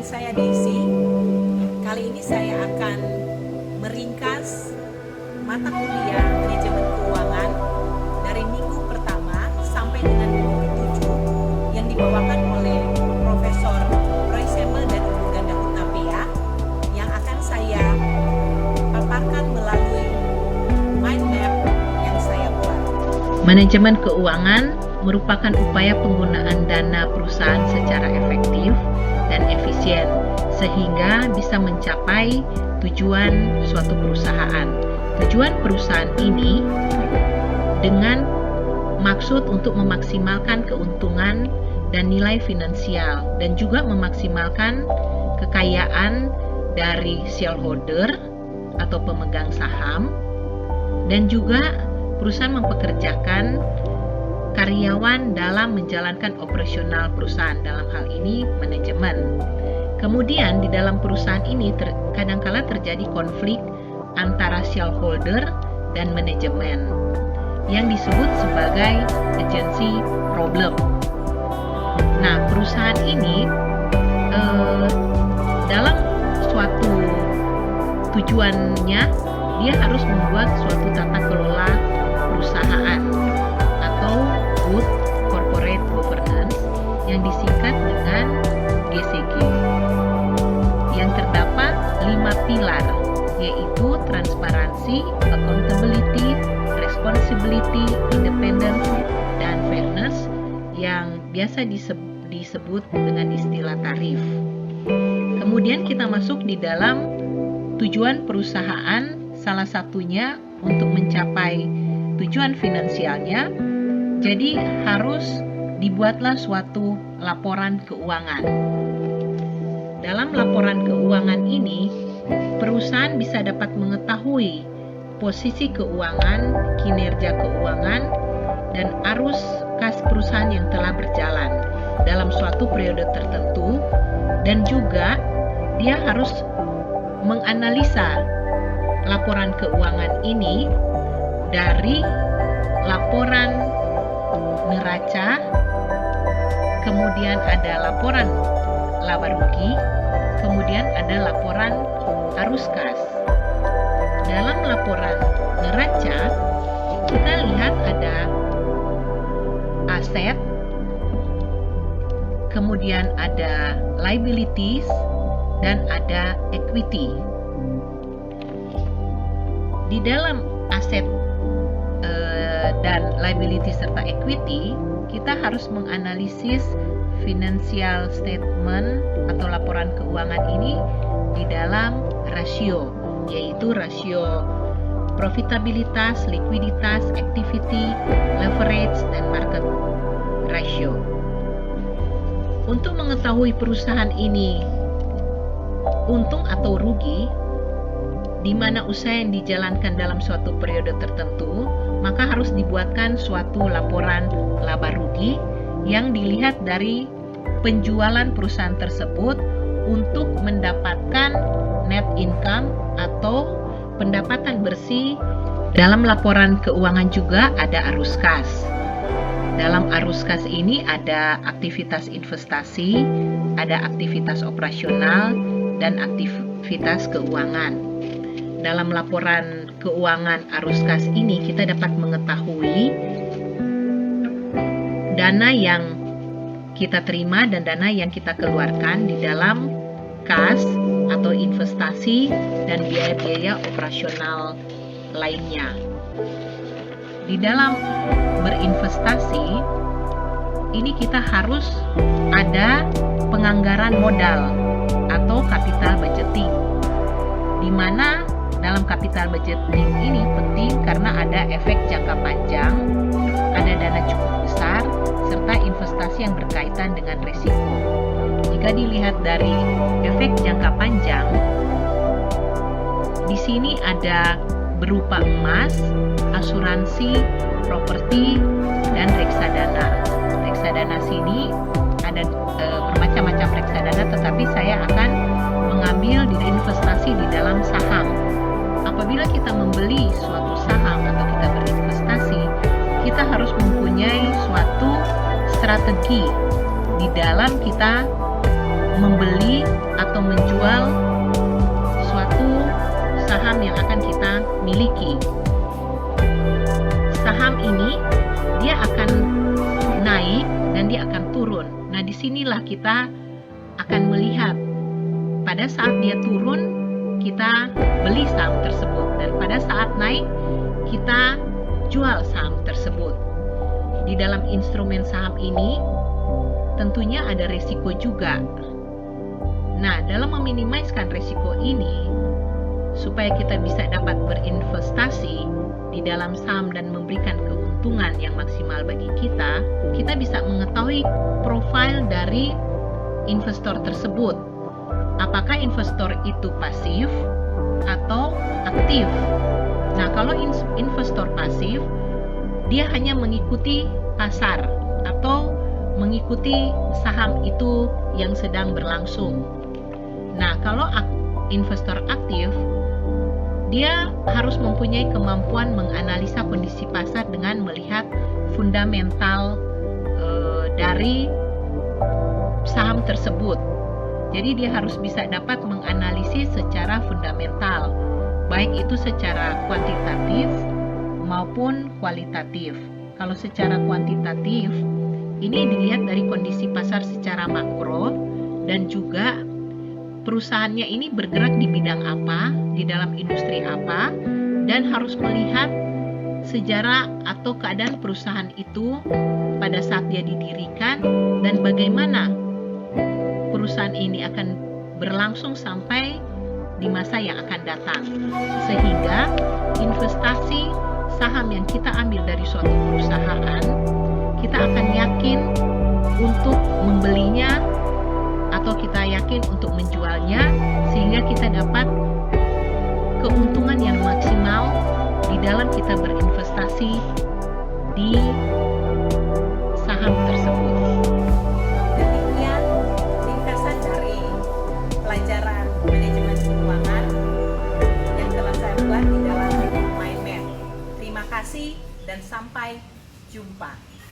saya Desi. Kali ini saya akan meringkas mata kuliah manajemen keuangan dari minggu pertama sampai dengan minggu ketujuh yang dibawakan oleh Profesor Roy Semel dan Ibu Ganda Hutapea yang akan saya paparkan melalui mind map yang saya buat. Manajemen keuangan merupakan upaya penggunaan dana perusahaan secara efektif dan efisien sehingga bisa mencapai tujuan suatu perusahaan. Tujuan perusahaan ini dengan maksud untuk memaksimalkan keuntungan dan nilai finansial dan juga memaksimalkan kekayaan dari shareholder atau pemegang saham, dan juga perusahaan mempekerjakan karyawan dalam menjalankan operasional perusahaan, dalam hal ini manajemen. Kemudian di dalam perusahaan ini kadangkala terjadi konflik antara shareholder dan manajemen yang disebut sebagai agency problem. Nah, perusahaan ini dalam suatu tujuannya dia harus membuat suatu tata kelola perusahaan atau Good Corporate Governance yang disingkat dengan GCG, yang terdapat 5 pilar, yaitu transparansi, accountability, responsibility, independence, dan fairness, yang biasa disebut dengan istilah tarif. Kemudian kita masuk di dalam tujuan perusahaan, salah satunya untuk mencapai tujuan finansialnya. Jadi harus dibuatlah suatu laporan keuangan. Dalam laporan keuangan ini, perusahaan bisa dapat mengetahui posisi keuangan, kinerja keuangan, dan arus kas perusahaan yang telah berjalan dalam suatu periode tertentu, dan juga dia harus menganalisa laporan keuangan ini dari laporan neraca, kemudian ada laporan laba rugi, kemudian ada laporan arus kas. Dalam laporan neraca, kita lihat ada aset, kemudian ada liabilities, dan ada equity. Di dalam aset dan liability serta equity, kita harus menganalisis financial statement atau laporan keuangan ini di dalam rasio, yaitu rasio profitabilitas, likuiditas, activity, leverage, dan market ratio. Untuk mengetahui perusahaan ini untung atau rugi, di mana usaha yang dijalankan dalam suatu periode tertentu, maka harus dibuatkan suatu laporan laba rugi yang dilihat dari penjualan perusahaan tersebut untuk mendapatkan net income atau pendapatan bersih. Dalam laporan keuangan juga ada arus kas. Dalam arus kas ini ada aktivitas investasi, ada aktivitas operasional, dan aktivitas keuangan. Dalam laporan keuangan arus kas ini kita dapat mengetahui dana yang kita terima dan dana yang kita keluarkan di dalam kas atau investasi dan biaya-biaya operasional lainnya. Di dalam berinvestasi ini kita harus ada penganggaran modal atau capital budgeting, di mana dalam capital budgeting ini penting karena ada efek jangka panjang, ada dana cukup besar, serta investasi yang berkaitan dengan risiko. Jika dilihat dari efek jangka panjang, di sini ada berupa emas, asuransi, properti, dan reksadana. Reksadana sini ada bermacam-macam reksadana, tetapi saya akan mengambil di investasi di dalam saham. Apabila kita membeli suatu saham atau kita berinvestasi, kita harus mempunyai suatu strategi di dalam kita membeli atau menjual suatu saham yang akan kita miliki. Saham ini dia akan naik dan dia akan turun. Nah, disinilah kita akan melihat pada saat dia turun kita beli saham tersebut, dan pada saat naik kita jual saham tersebut. Di dalam instrumen saham ini tentunya ada resiko juga. Nah, dalam meminimaliskan resiko ini, supaya kita bisa dapat berinvestasi di dalam saham dan memberikan keuntungan yang maksimal bagi kita, kita bisa mengetahui profil dari investor tersebut. Apakah investor itu pasif atau aktif? Nah, kalau investor pasif, dia hanya mengikuti pasar atau mengikuti saham itu yang sedang berlangsung. Nah, kalau investor aktif, dia harus mempunyai kemampuan menganalisa kondisi pasar dengan melihat fundamental dari saham tersebut. Jadi dia harus bisa dapat menganalisis secara fundamental, baik itu secara kuantitatif maupun kualitatif. Kalau secara kuantitatif, ini dilihat dari kondisi pasar secara makro dan juga perusahaannya ini bergerak di bidang apa, di dalam industri apa, dan harus melihat sejarah atau keadaan perusahaan itu pada saat dia didirikan dan bagaimana perusahaan ini akan berlangsung sampai di masa yang akan datang, sehingga investasi saham yang kita ambil dari suatu perusahaan, kita akan yakin untuk membelinya atau kita yakin untuk menjualnya, sehingga kita dapat keuntungan yang maksimal di dalam kita berinvestasi di saham tersebut. Demikian ringkasan dari pelajaran manajemen keuangan yang telah saya buat di dalam Mind Map. Terima kasih dan sampai jumpa.